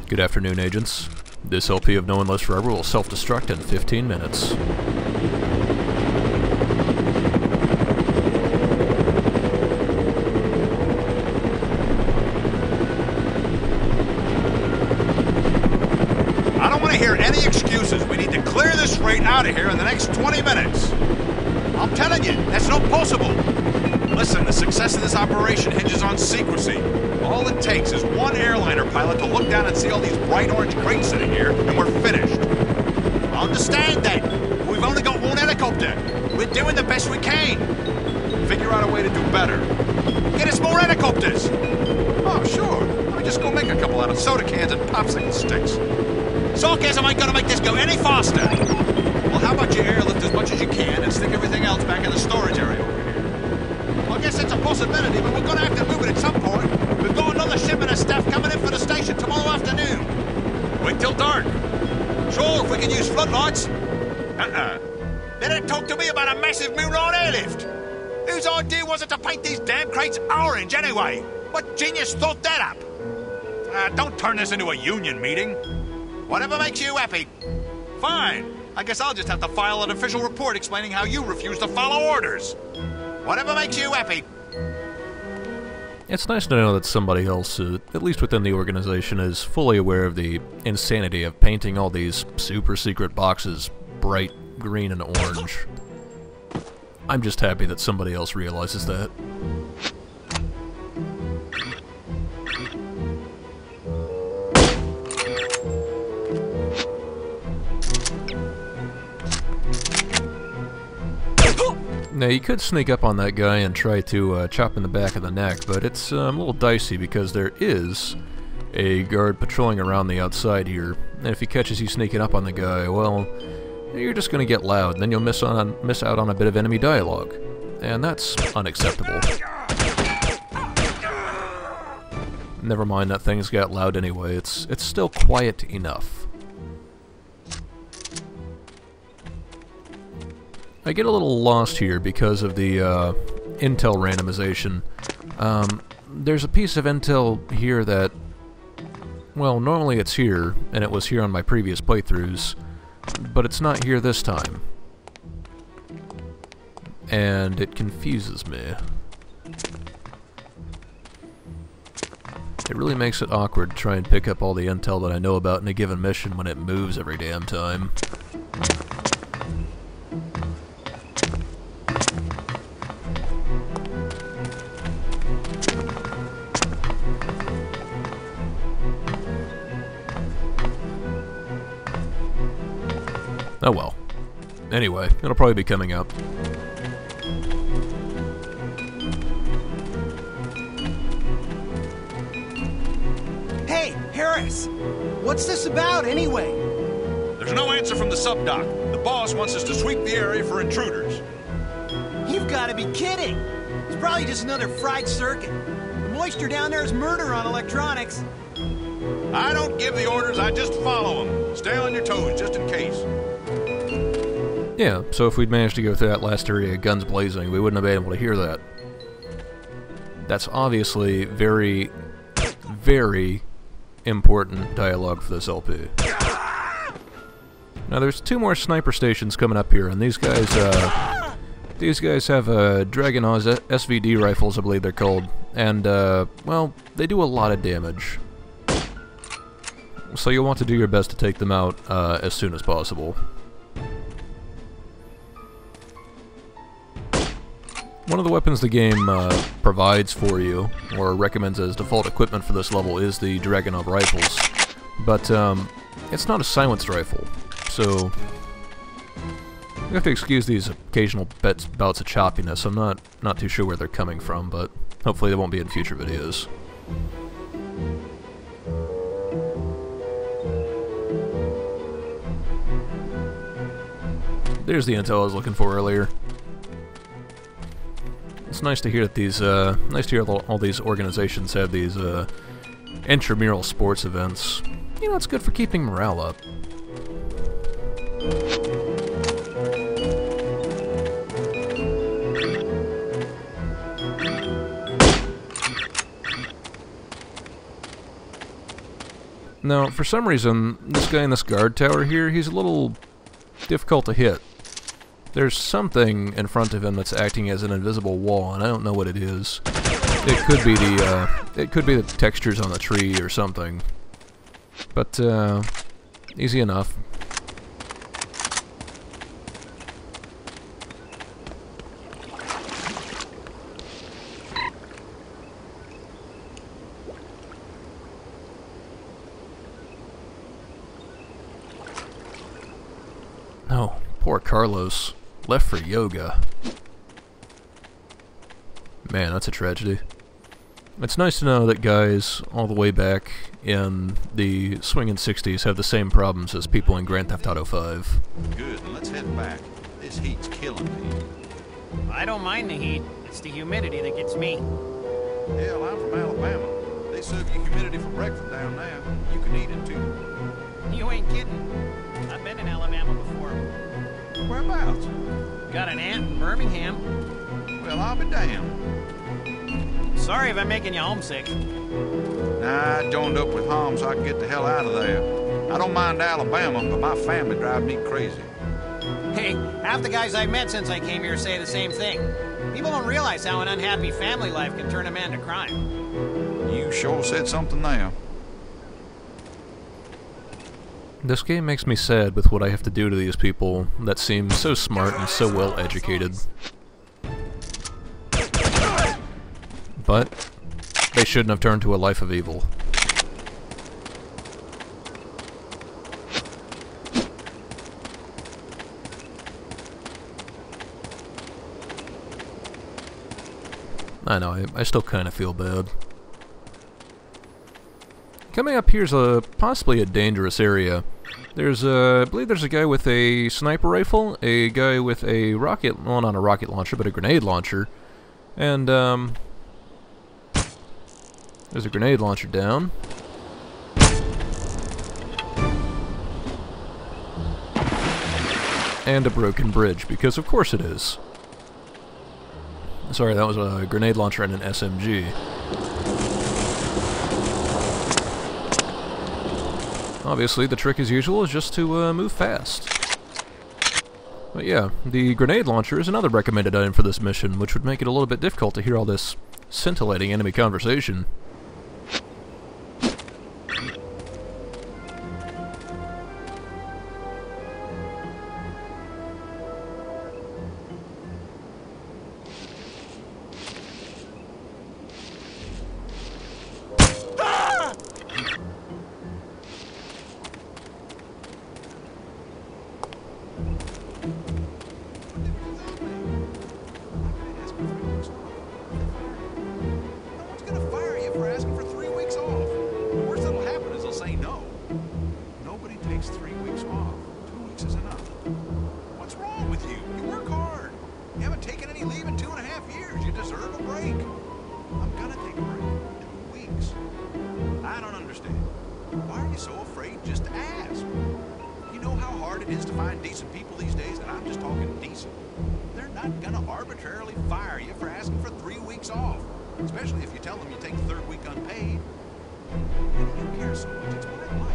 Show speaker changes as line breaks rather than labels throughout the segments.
Good afternoon, agents. This LP of No One Lives Forever will self-destruct in 15 minutes.
I don't want to hear any excuses. We need to clear this freight out of here in the next 20 minutes. I'm telling you, that's not possible. Listen, the success of this operation hinges on secrecy. All it takes is one airliner pilot to look down and see all these bright orange crates sitting here, and we're finished. I understand that. We've only got one helicopter. We're doing the best we can. Figure out a way to do better. Get us more helicopters. Oh, sure. Let me just go make a couple out of soda cans and popsicle sticks. Sarcasm ain't gonna make this go any faster. Well, how about you airlift as much as you can and stick everything else back in the storage area over here? Well, I guess it's a possibility, but we're gonna have to move it at some point. We've got another shipment of stuff coming in for the station tomorrow afternoon. Wait till dark. Sure, if we can use floodlights. They didn't talk to me about a massive Moonlight Airlift. Whose idea was it to paint these damn crates orange anyway? What genius thought that up? Don't turn this into a union meeting. Whatever makes you happy. Fine. I guess I'll just have to file an official report explaining how you refuse to follow orders. Whatever makes you happy.
It's nice to know that somebody else, at least within the organization, is fully aware of the insanity of painting all these super secret boxes bright green and orange. I'm just happy that somebody else realizes that. Now, you could sneak up on that guy and try to chop in the back of the neck, but it's a little dicey because there is a guard patrolling around the outside here, and if he catches you sneaking up on the guy, well, you're just going to get loud, and then you'll miss out on a bit of enemy dialogue, and that's unacceptable. Never mind that things got loud anyway, it's still quiet enough. I get a little lost here because of the intel randomization. There's a piece of intel here that, well, normally it's here, and it was here on my previous playthroughs, but it's not here this time. And it confuses me. It really makes it awkward to try and pick up all the intel that I know about in a given mission when it moves every damn time. Oh well. Anyway, it'll probably be coming up.
Hey, Harris! What's this about, anyway?
There's no answer from the subdoc. The boss wants us to sweep the area for intruders.
You've got to be kidding! It's probably just another fried circuit. The moisture down there is murder on electronics.
I don't give the orders, I just follow them. Stay on your toes, just in case.
Yeah, so if we'd managed to go through that last area guns blazing, we wouldn't have been able to hear that. That's obviously very, very important dialogue for this LP. Now there's 2 more sniper stations coming up here, and these guys have Dragunov SVD rifles, I believe they're called, and well, they do a lot of damage. So you'll want to do your best to take them out as soon as possible. One of the weapons the game provides for you, or recommends as default equipment for this level, is the Dragunov rifles. But it's not a silenced rifle, so you have to excuse these occasional bouts of choppiness. I'm not too sure where they're coming from, but hopefully they won't be in future videos. There's the intel I was looking for earlier. It's nice to hear that these, all these organizations have these intramural sports events. You know, it's good for keeping morale up. Now, for some reason, this guy in this guard tower here, he's a little difficult to hit. There's something in front of him that's acting as an invisible wall, and I don't know what it is. It could be the textures on the tree or something. But easy enough. Oh, poor Carlos. Left for yoga. Man, that's a tragedy. It's nice to know that guys all the way back in the swinging 60s have the same problems as people in Grand Theft Auto 5.
Good, let's head back. This heat's killing me.
I don't mind the heat. It's the humidity that gets me.
Hell, I'm from Alabama. They serve you humidity for breakfast down there. You can eat it too.
You ain't kidding. I've been in Alabama before.
Whereabouts?
Got an aunt in Birmingham.
Well, I'll be damned.
Sorry if I'm making you homesick.
Nah, I joined up with Hom so I can get the hell out of there. I don't mind Alabama, but my family drives me crazy.
Hey, half the guys I've met since I came here say the same thing. People don't realize how an unhappy family life can turn a man to crime.
You sure said something there.
This game makes me sad with what I have to do to these people that seem so smart and so well educated. But they shouldn't have turned to a life of evil. I know, I still kind of feel bad. Coming up here's possibly a dangerous area. There's I believe there's a guy with a sniper rifle, a guy with a rocket, well not a rocket launcher, but a grenade launcher, and there's a grenade launcher down. And a broken bridge, because of course it is. Sorry, that was a grenade launcher and an SMG. Obviously, the trick as usual is just to move fast. But yeah, the grenade launcher is another recommended item for this mission, which would make it a little bit difficult to hear all this scintillating enemy conversation.
Especially if you tell them you take the third week unpaid. You care so much, it's my life. I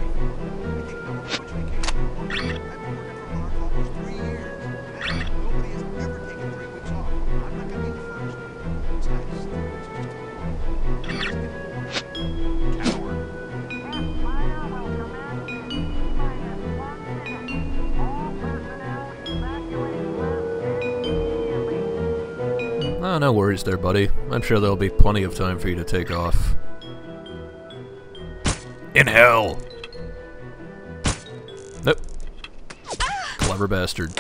think how much vacation you want. I've been working for Mark for almost 3 years. And nobody has ever taken 3 weeks off. I'm not going to be the first. Besides, 3 weeks is just too long. Coward.
Oh, no worries there, buddy. I'm sure there'll be plenty of time for you to take off. In hell! Nope. Clever bastard.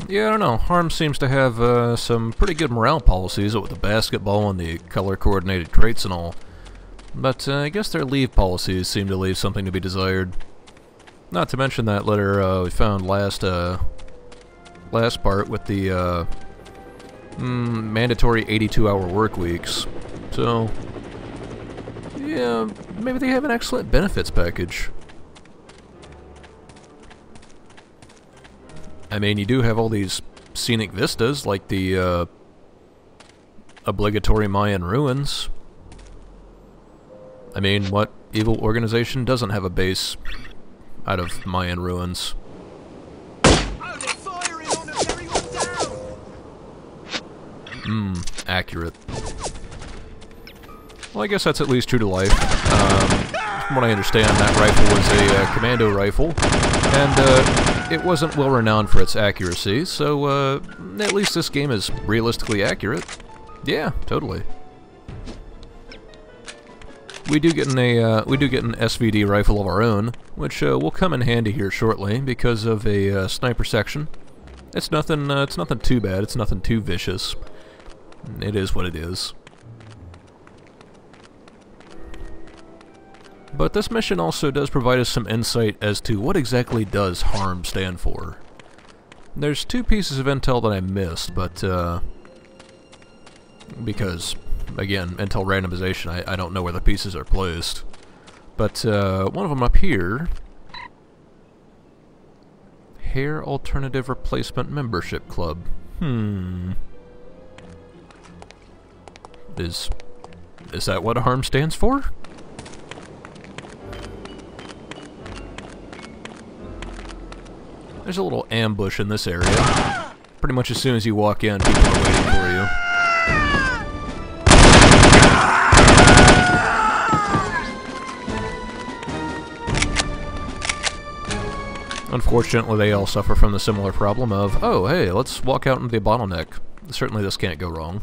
Yeah, I don't know. Harm seems to have some pretty good morale policies with the basketball and the color-coordinated crates and all. But I guess their leave policies seem to leave something to be desired. Not to mention that letter we found last part with the mandatory 82-hour work weeks. So, yeah, maybe they have an excellent benefits package. I mean, you do have all these scenic vistas, like the obligatory Mayan ruins. I mean, what evil organization doesn't have a base out of Mayan ruins? Accurate. Well, I guess that's at least true to life. From what I understand, that rifle was a commando rifle, and it wasn't well renowned for its accuracy, so at least this game is realistically accurate. Yeah, totally. We do get an SVD rifle of our own, which will come in handy here shortly because of a sniper section. It's nothing too bad. It's nothing too vicious. It is what it is. But this mission also does provide us some insight as to what exactly does HARM stand for. There's two pieces of intel that I missed, but because, again, intel randomization, I don't know where the pieces are placed. But one of them up here, Hair Alternative Replacement Membership Club. Is that what HARM stands for? There's a little ambush in this area. Pretty much as soon as you walk in, people are waiting for you. Unfortunately, they all suffer from the similar problem of, oh, hey, let's walk out into the bottleneck. Certainly this can't go wrong.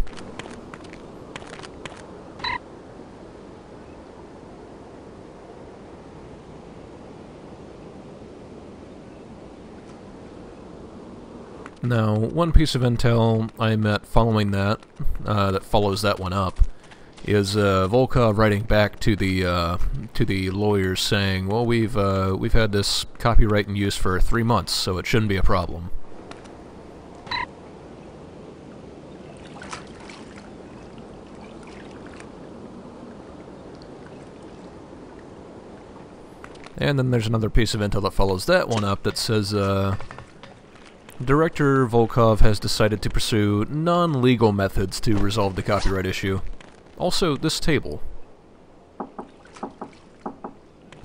Now, one piece of intel I met following that, that follows that one up, is Volkov writing back to the lawyers saying, well, we've had this copyright in use for 3 months, so it shouldn't be a problem. And then there's another piece of intel that follows that one up that says, Director Volkov has decided to pursue non-legal methods to resolve the copyright issue. Also, this table.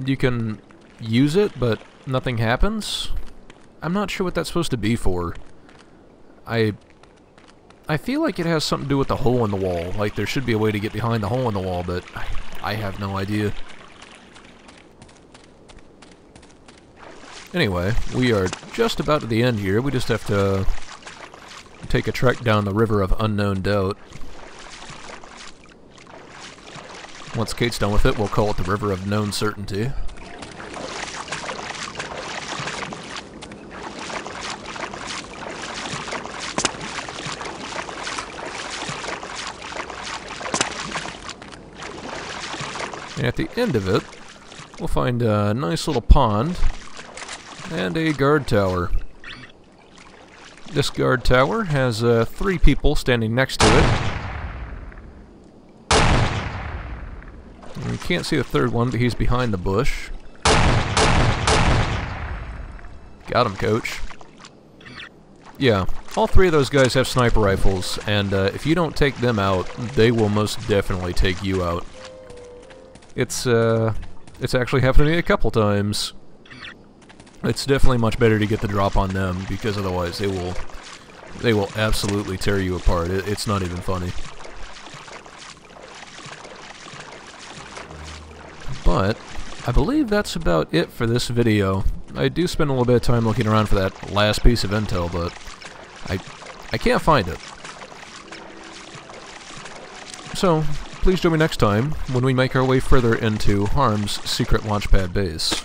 You can use it, but nothing happens? I'm not sure what that's supposed to be for. I feel like it has something to do with the hole in the wall. Like, there should be a way to get behind the hole in the wall, but I have no idea. Anyway, we are just about to the end here. We just have to take a trek down the River of Unknown Doubt. Once Kate's done with it, we'll call it the River of Known Certainty. And at the end of it, we'll find a nice little pond and a guard tower. This guard tower has 3 people standing next to it. And you can't see the third one, but he's behind the bush. Got him, coach. Yeah, all 3 of those guys have sniper rifles, and if you don't take them out, they will most definitely take you out. It's actually happened to me a couple times. It's definitely much better to get the drop on them, because otherwise they will absolutely tear you apart. It's not even funny. But I believe that's about it for this video. I do spend a little bit of time looking around for that last piece of intel, but I can't find it. So please join me next time when we make our way further into HARM's secret launchpad base.